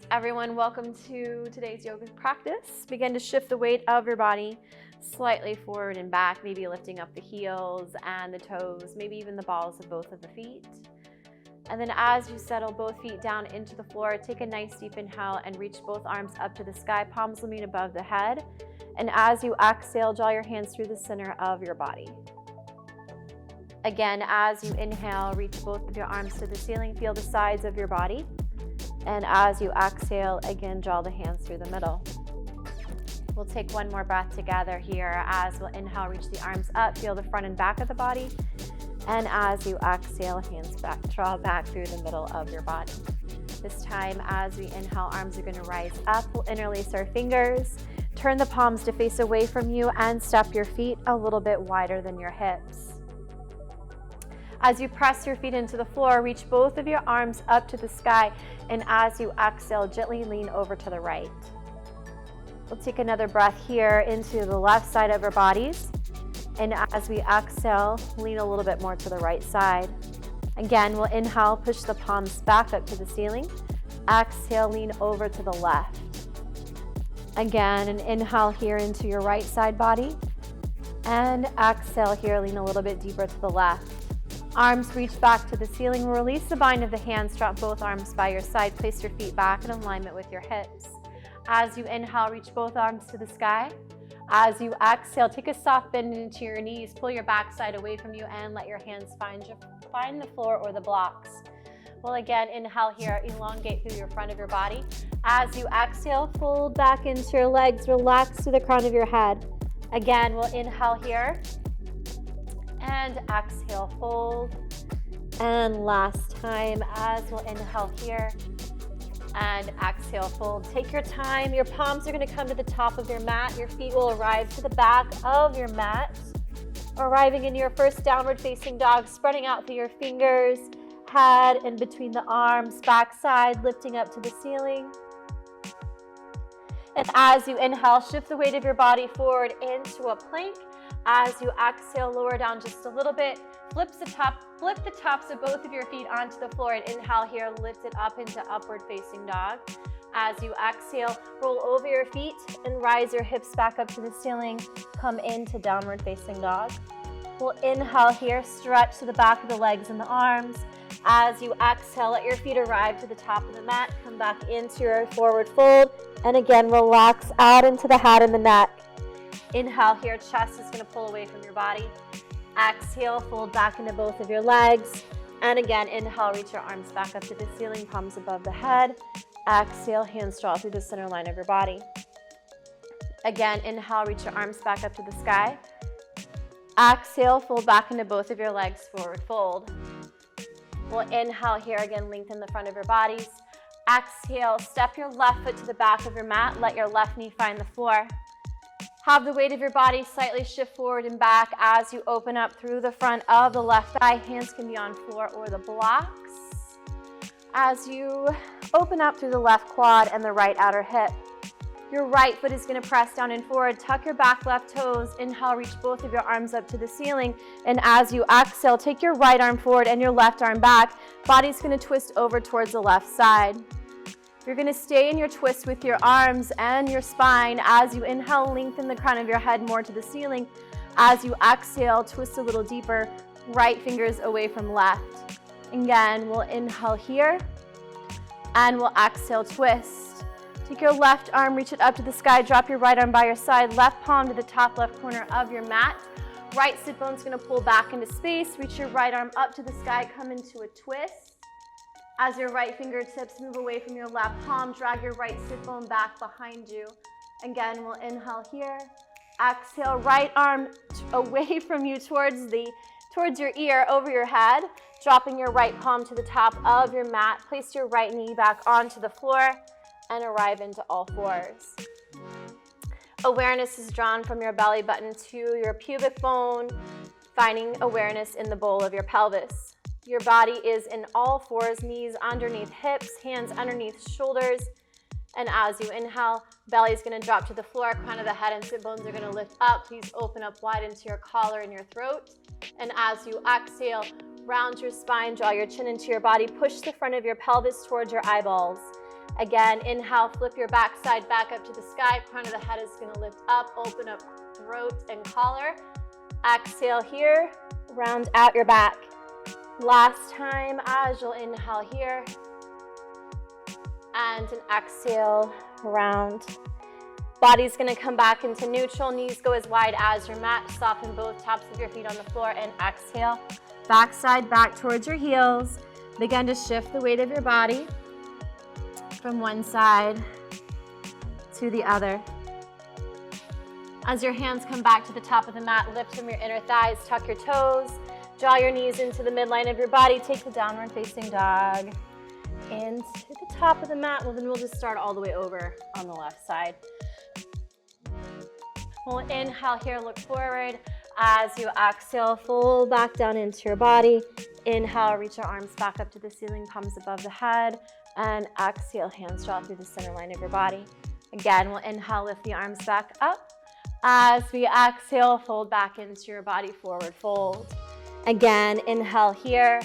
Everyone, welcome to today's yoga practice. Begin to shift the weight of your body slightly forward and back, maybe lifting up the heels and the toes, maybe even the balls of both of the feet. And then as you settle both feet down into the floor, take a nice deep inhale and reach both arms up to the sky, palms will meet above the head. And as you exhale, draw your hands through the center of your body. Again, as you inhale, reach both of your arms to the ceiling, feel the sides of your body. And as you exhale, again, draw the hands through the middle. We'll take one more breath together here. As we'll inhale, reach the arms up, feel the front and back of the body. And as you exhale, hands back, draw back through the middle of your body. This time, as we inhale, arms are gonna rise up. We'll interlace our fingers, turn the palms to face away from you, and step your feet a little bit wider than your hips. As you press your feet into the floor, reach both of your arms up to the sky, and as you exhale, gently lean over to the right. We'll take another breath here into the left side of our bodies, and as we exhale, lean a little bit more to the right side. Again, we'll inhale, push the palms back up to the ceiling. Exhale, lean over to the left. Again, an inhale here into your right side body, and exhale here, lean a little bit deeper to the left. Arms reach back to the ceiling. Release the bind of the hands. Drop both arms by your side. Place your feet back in alignment with your hips. As you inhale, reach both arms to the sky. As you exhale, take a soft bend into your knees. Pull your backside away from you and let your hands find the floor or the blocks. Well, again, inhale here. Elongate through your front of your body. As you exhale, fold back into your legs. Relax to the crown of your head. Again, we'll inhale here. And exhale, fold. And last time, as we'll inhale here and exhale, fold. Take your time. Your palms are going to come to the top of your mat. Your feet will arrive to the back of your mat. Arriving in your first downward facing dog, spreading out through your fingers, head in between the arms, backside, lifting up to the ceiling. And as you inhale, shift the weight of your body forward into a plank. As you exhale, lower down just a little bit. Flip the tops of both of your feet onto the floor and inhale here, lift it up into upward facing dog. As you exhale, roll over your feet and rise your hips back up to the ceiling. Come into downward facing dog. We'll inhale here, stretch to the back of the legs and the arms. As you exhale, let your feet arrive to the top of the mat. Come back into your forward fold. And again, relax out into the head and the neck. Inhale here, chest is going to pull away from your body. Exhale, fold back into both of your legs. And again, inhale, reach your arms back up to the ceiling, palms above the head. Exhale, hands draw through the center line of your body. Again, inhale, reach your arms back up to the sky. Exhale, fold back into both of your legs, forward fold. We'll inhale here, again, lengthen the front of your bodies. Exhale, step your left foot to the back of your mat. Let your left knee find the floor. Have the weight of your body slightly shift forward and back as you open up through the front of the left thigh. Hands can be on floor or the blocks. As you open up through the left quad and the right outer hip. Your right foot is going to press down and forward. Tuck your back left toes. Inhale, reach both of your arms up to the ceiling. And as you exhale, take your right arm forward and your left arm back. Body's going to twist over towards the left side. You're going to stay in your twist with your arms and your spine. As you inhale, lengthen the crown of your head more to the ceiling. As you exhale, twist a little deeper, right fingers away from left. Again, we'll inhale here, and we'll exhale, twist. Take your left arm, reach it up to the sky, drop your right arm by your side, left palm to the top left corner of your mat. Right sit bone's going to pull back into space. Reach your right arm up to the sky, come into a twist. As your right fingertips move away from your left palm, drag your right sit bone back behind you. Again, we'll inhale here. Exhale, right arm away from you towards your ear, over your head. Dropping your right palm to the top of your mat. Place your right knee back onto the floor and arrive into all fours. Awareness is drawn from your belly button to your pubic bone, finding awareness in the bowl of your pelvis. Your body is in all fours, knees underneath hips, hands underneath shoulders. And as you inhale, belly is going to drop to the floor, crown of the head and sit bones are going to lift up. Please open up wide into your collar and your throat. And as you exhale, round your spine, draw your chin into your body, push the front of your pelvis towards your eyeballs. Again, inhale, flip your backside back up to the sky. Crown of the head is going to lift up, open up throat and collar. Exhale here, round out your back. Last time, as you'll inhale here, and an exhale, round. Body's gonna come back into neutral, knees go as wide as your mat, soften both tops of your feet on the floor, and exhale. Backside back towards your heels. Begin to shift the weight of your body from one side to the other. As your hands come back to the top of the mat, lift from your inner thighs, tuck your toes, draw your knees into the midline of your body, take the downward facing dog into the top of the mat. Well, then we'll just start all the way over on the left side. We'll inhale here, look forward. As you exhale, fold back down into your body. Inhale, reach your arms back up to the ceiling, palms above the head. And exhale, hands draw through the center line of your body. Again, we'll inhale, lift the arms back up. As we exhale, fold back into your body, forward fold. Again, inhale here.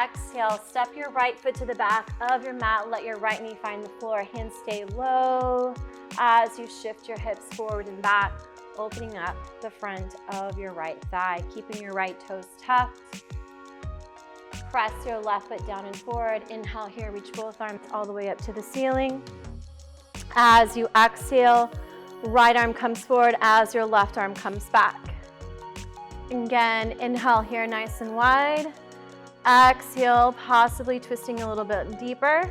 Exhale, step your right foot to the back of your mat. Let your right knee find the floor. Hands stay low as you shift your hips forward and back, opening up the front of your right thigh, keeping your right toes tucked. Press your left foot down and forward. Inhale here, reach both arms all the way up to the ceiling. As you exhale, right arm comes forward as your left arm comes back. Again, inhale here, nice and wide. Exhale, possibly twisting a little bit deeper.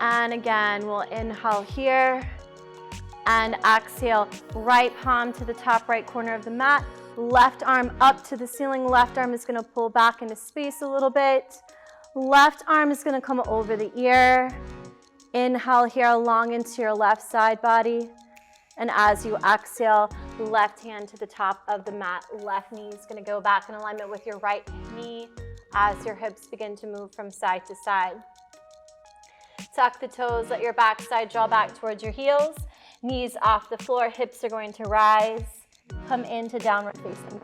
And again, we'll inhale here and exhale. Right palm to the top right corner of the mat. Left arm up to the ceiling. Left arm is going to pull back into space a little bit. Left arm is going to come over the ear. Inhale here, long into your left side body. And as you exhale, left hand to the top of the mat. Left knee is going to go back in alignment with your right knee as your hips begin to move from side to side. Tuck the toes, let your backside draw back towards your heels. Knees off the floor, hips are going to rise. Come into downward facing.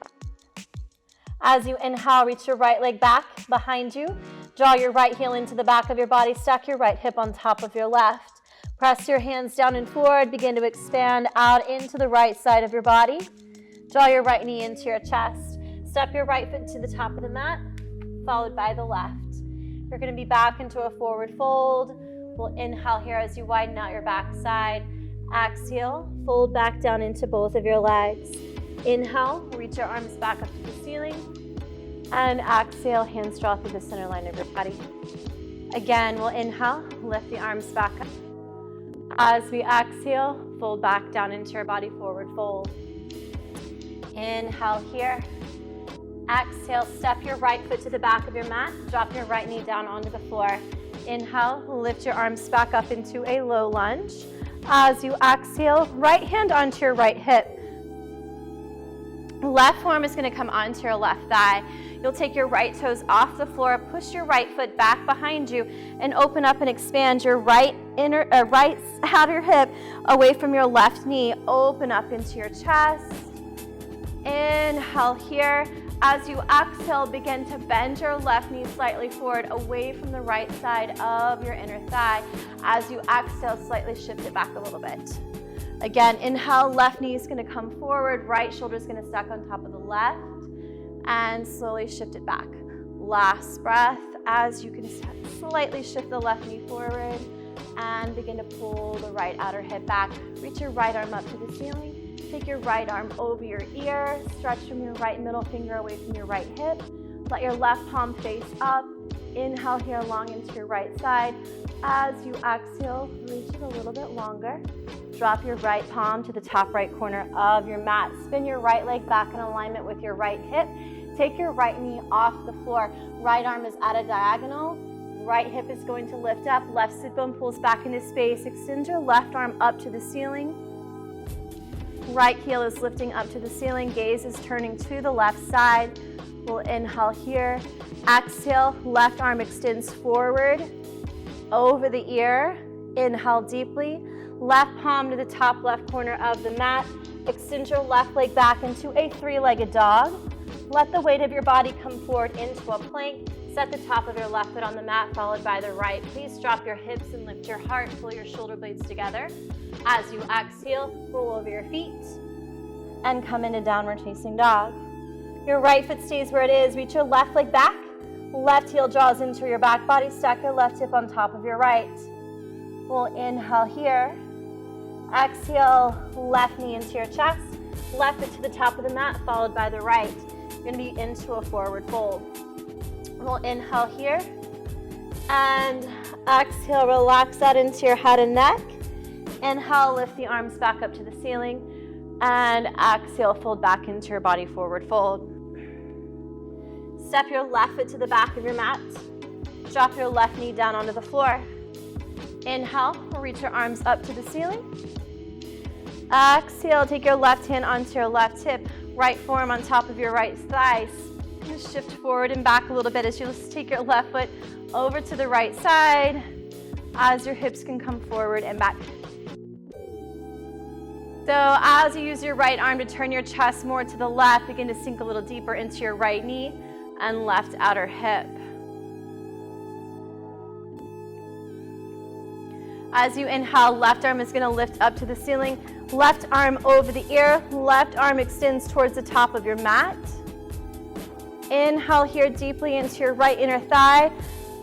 As you inhale, reach your right leg back behind you. Draw your right heel into the back of your body. Stack your right hip on top of your left. Press your hands down and forward. Begin to expand out into the right side of your body. Draw your right knee into your chest. Step your right foot to the top of the mat, followed by the left. You're going to be back into a forward fold. We'll inhale here as you widen out your backside. Exhale, fold back down into both of your legs. Inhale, reach your arms back up to the ceiling. And exhale, hands draw through the center line of your body. Again, we'll inhale, lift the arms back up. As we exhale, fold back down into your body, forward fold. Inhale here. Exhale, step your right foot to the back of your mat. Drop your right knee down onto the floor. Inhale, lift your arms back up into a low lunge. As you exhale, right hand onto your right hip. Left forearm is going to come onto your left thigh. You'll take your right toes off the floor, push your right foot back behind you, and open up and expand your right outer hip away from your left knee. Open up into your chest. Inhale here. As you exhale, begin to bend your left knee slightly forward away from the right side of your inner thigh. As you exhale, slightly shift it back a little bit. Again, inhale, left knee is going to come forward, right shoulder is going to stack on top of the left, and slowly shift it back. Last breath, as you can slightly shift the left knee forward and begin to pull the right outer hip back. Reach your right arm up to the ceiling. Take your right arm over your ear. Stretch from your right middle finger away from your right hip. Let your left palm face up. Inhale here, long into your right side. As you exhale, reach it a little bit longer. Drop your right palm to the top right corner of your mat. Spin your right leg back in alignment with your right hip. Take your right knee off the floor. Right arm is at a diagonal. Right hip is going to lift up. Left sit bone pulls back into space. Extend your left arm up to the ceiling. Right heel is lifting up to the ceiling. Gaze is turning to the left side. We'll inhale here. Exhale, left arm extends forward over the ear. Inhale deeply. Left palm to the top left corner of the mat. Extend your left leg back into a three-legged dog. Let the weight of your body come forward into a plank. Set the top of your left foot on the mat, followed by the right. Please drop your hips and lift your heart. Pull your shoulder blades together. As you exhale, roll over your feet and come into downward facing dog. Your right foot stays where it is. Reach your left leg back. Left heel draws into your back body. Stack your left hip on top of your right. We'll inhale here. Exhale, left knee into your chest. Left foot to the top of the mat, followed by the right. You're going to be into a forward fold. We'll inhale here. And exhale, relax that into your head and neck. Inhale, lift the arms back up to the ceiling. And exhale, fold back into your body, forward fold. Step your left foot to the back of your mat. Drop your left knee down onto the floor. Inhale, reach your arms up to the ceiling. Exhale, take your left hand onto your left hip, right forearm on top of your right thigh. Just shift forward and back a little bit as you take your left foot over to the right side as your hips can come forward and back. So as you use your right arm to turn your chest more to the left, begin to sink a little deeper into your right knee and left outer hip. As you inhale, left arm is going to lift up to the ceiling. Left arm over the ear. Left arm extends towards the top of your mat. Inhale here deeply into your right inner thigh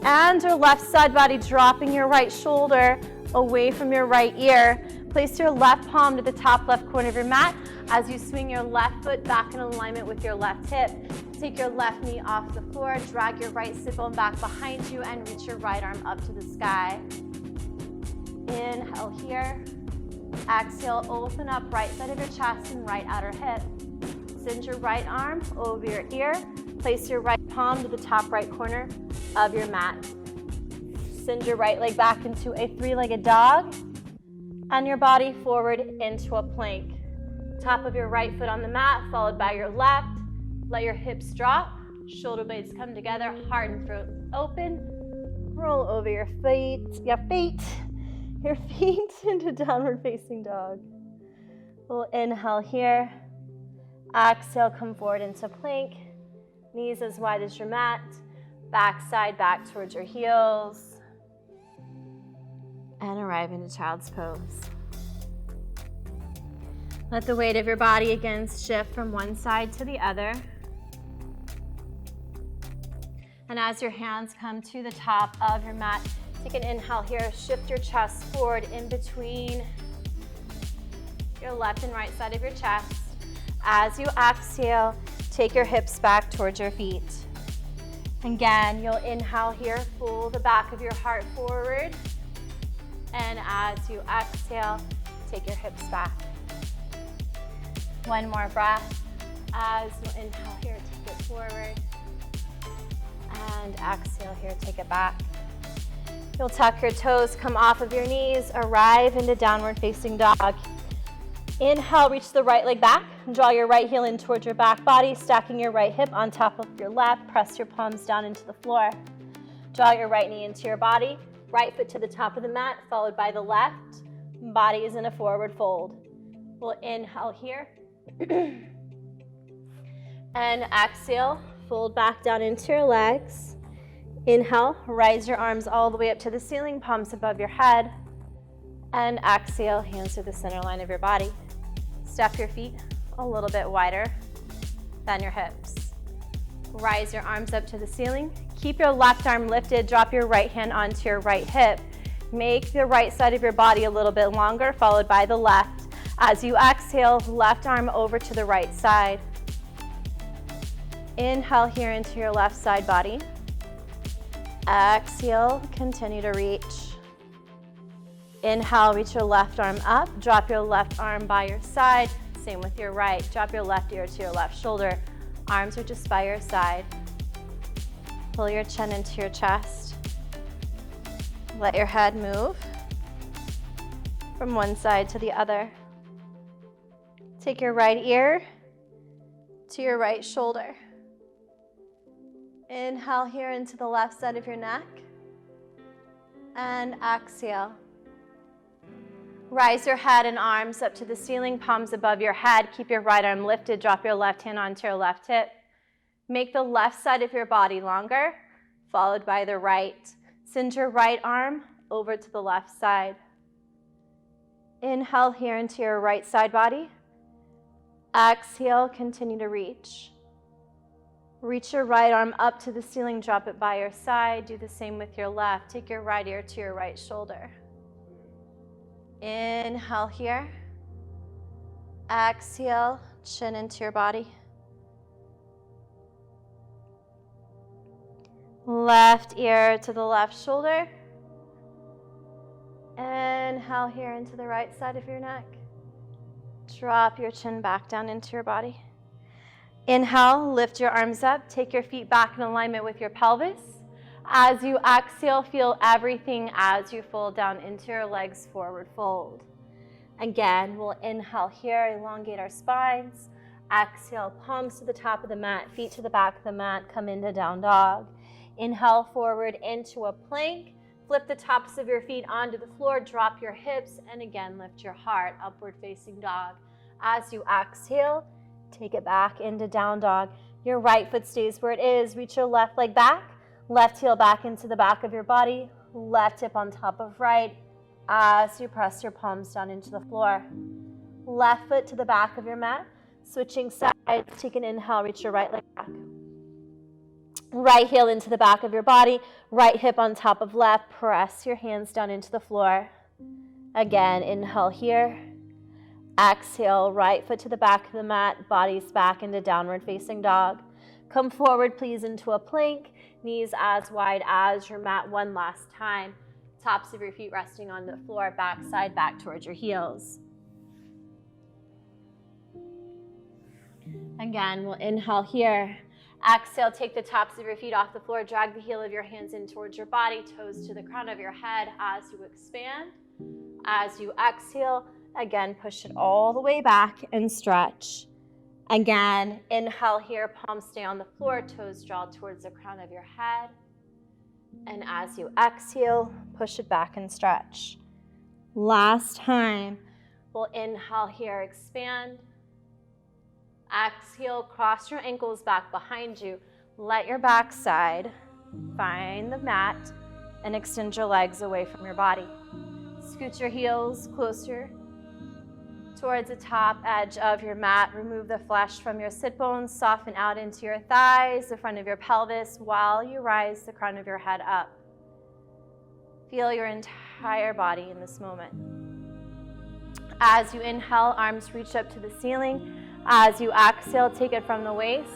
and your left side body, dropping your right shoulder away from your right ear. Place your left palm to the top left corner of your mat as you swing your left foot back in alignment with your left hip. Take your left knee off the floor, drag your right sit bone back behind you, and reach your right arm up to the sky. Inhale here. Exhale, open up right side of your chest and right outer hip. Send your right arm over your ear. Place your right palm to the top right corner of your mat. Send your right leg back into a three-legged dog and your body forward into a plank. Top of your right foot on the mat, followed by your left. Let your hips drop, shoulder blades come together, heart and throat open. Roll over your feet into downward facing dog. We'll inhale here. Exhale, come forward into plank. Knees as wide as your mat. Back side back towards your heels. And arrive into child's pose. Let the weight of your body again shift from one side to the other. And as your hands come to the top of your mat, take an inhale here. Shift your chest forward in between your left and right side of your chest. As you exhale, take your hips back towards your feet. Again, you'll inhale here, pull the back of your heart forward. And as you exhale, take your hips back. One more breath. As you inhale here, take it forward. And exhale here, take it back. You'll tuck your toes, come off of your knees, arrive into downward facing dog. Inhale, reach the right leg back. Draw your right heel in towards your back body, stacking your right hip on top of your left. Press your palms down into the floor. Draw your right knee into your body. Right foot to the top of the mat, followed by the left. Body is in a forward fold. We'll inhale here. And exhale, fold back down into your legs. Inhale, rise your arms all the way up to the ceiling, palms above your head. And exhale, hands to the center line of your body. Step your feet a little bit wider than your hips. Rise your arms up to the ceiling. Keep your left arm lifted. Drop your right hand onto your right hip. Make the right side of your body a little bit longer, followed by the left. As you exhale, left arm over to the right side. Inhale here into your left side body. Exhale, continue to reach. Inhale, reach your left arm up. Drop your left arm by your side. Same with your right. Drop your left ear to your left shoulder. Arms are just by your side. Pull your chin into your chest. Let your head move from one side to the other. Take your right ear to your right shoulder. Inhale here into the left side of your neck. And exhale. Rise your head and arms up to the ceiling, palms above your head. Keep your right arm lifted. Drop your left hand onto your left hip. Make the left side of your body longer. followed by the right. Send your right arm over to the left side. Inhale here into your right side body. Exhale, continue to reach. Reach your right arm up to the ceiling, drop it by your side. Do the same with your left. Take your right ear to your right shoulder. Inhale here. Exhale, chin into your body. Left ear to the left shoulder. Inhale here into the right side of your neck. Drop your chin back down into your body. Inhale, lift your arms up. Take your feet back in alignment with your pelvis. As you exhale, feel everything as you fold down into your legs, forward fold. Again, we'll inhale here, elongate our spines. Exhale, palms to the top of the mat, feet to the back of the mat, come into down dog. Inhale forward into a plank. Flip the tops of your feet onto the floor, drop your hips, and again, lift your heart, upward facing dog. As you exhale, take it back into down dog. Your right foot stays where it is. Reach your left leg back, left heel back into the back of your body, left hip on top of right as you press your palms down into the floor. Left foot to the back of your mat, switching sides. Take an inhale, reach your right leg back. Right heel into the back of your body, right hip on top of left. Press your hands down into the floor. Again, inhale here. Exhale, right foot to the back of the mat, body's back into downward facing dog. Come forward, please, into a plank. Knees as wide as your mat one last time. Tops of your feet resting on the floor, back side back towards your heels. Again, we'll inhale here. Exhale, take the tops of your feet off the floor. Drag the heel of your hands in towards your body, toes to the crown of your head as you expand. As you exhale, again, push it all the way back and stretch. Again, inhale here, palms stay on the floor, toes draw towards the crown of your head. And as you exhale, push it back and stretch. Last time, we'll inhale here, expand. Exhale, cross your ankles back behind you. Let your backside find the mat and extend your legs away from your body. Scoot your heels closer towards the top edge of your mat. Remove the flesh from your sit bones. Soften out into your thighs, the front of your pelvis, while you rise the crown of your head up. Feel your entire body in this moment. As you inhale, arms reach up to the ceiling. As you exhale, take it from the waist,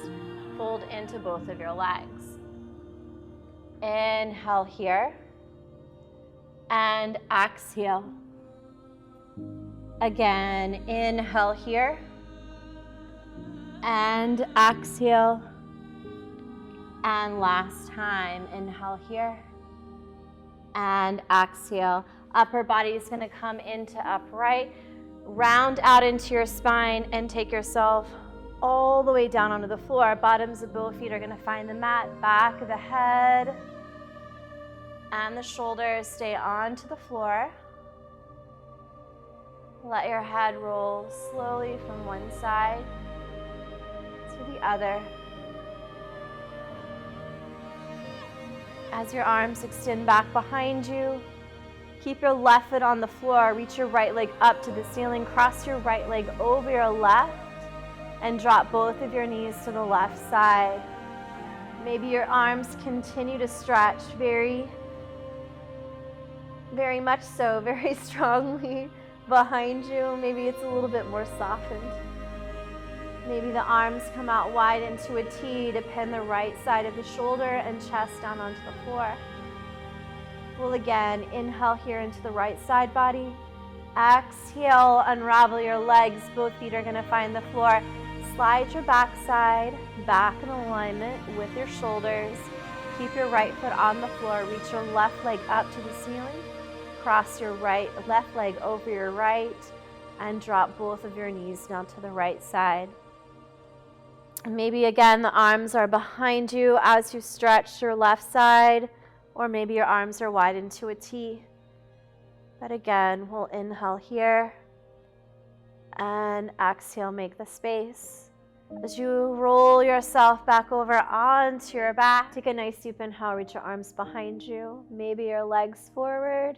fold into both of your legs. Inhale here, and exhale. Again, inhale here, and exhale. And last time, inhale here, and exhale. Upper body is going to come into upright. Round out into your spine and take yourself all the way down onto the floor. Bottoms of both feet are going to find the mat. Back of the head and the shoulders stay onto the floor. Let your head roll slowly from one side to the other. As your arms extend back behind you, keep your left foot on the floor. Reach your right leg up to the ceiling. Cross your right leg over your left and drop both of your knees to the left side. Maybe your arms continue to stretch very much so, very strongly behind you. Maybe it's a little bit more softened. Maybe the arms come out wide into a T to pin the right side of the shoulder and chest down onto the floor. We'll again inhale here into the right side body. Exhale, unravel your legs. Both feet are going to find the floor. Slide your backside back in alignment with your shoulders. Keep your right foot on the floor. Reach your left leg up to the ceiling. Cross your left leg over your right and drop both of your knees down to the right side. Maybe again the arms are behind you as you stretch your left side. Or maybe your arms are wide into a T. But again, we'll inhale here and exhale, make the space. As you roll yourself back over onto your back, take a nice deep inhale, reach your arms behind you, maybe your legs forward.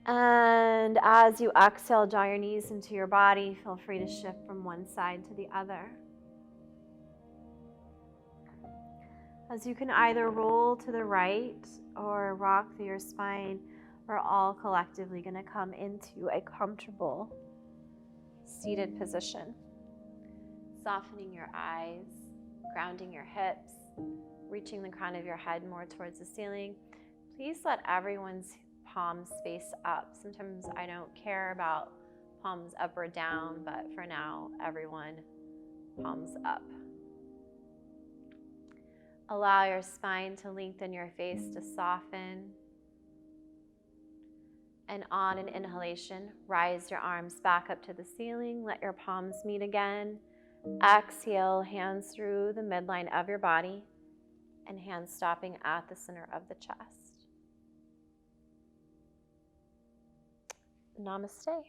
And as you exhale, draw your knees into your body. Feel free to shift from one side to the other. As you can either roll to the right or rock through your spine, we're all collectively going to come into a comfortable seated position. Softening your eyes, grounding your hips, reaching the crown of your head more towards the ceiling. Please let everyone's palms face up. Sometimes I don't care about palms up or down, but for now, everyone palms up. Allow your spine to lengthen, your face to soften. And on an inhalation, rise your arms back up to the ceiling. Let your palms meet again. Exhale, hands through the midline of your body and hands stopping at the center of the chest. Namaste.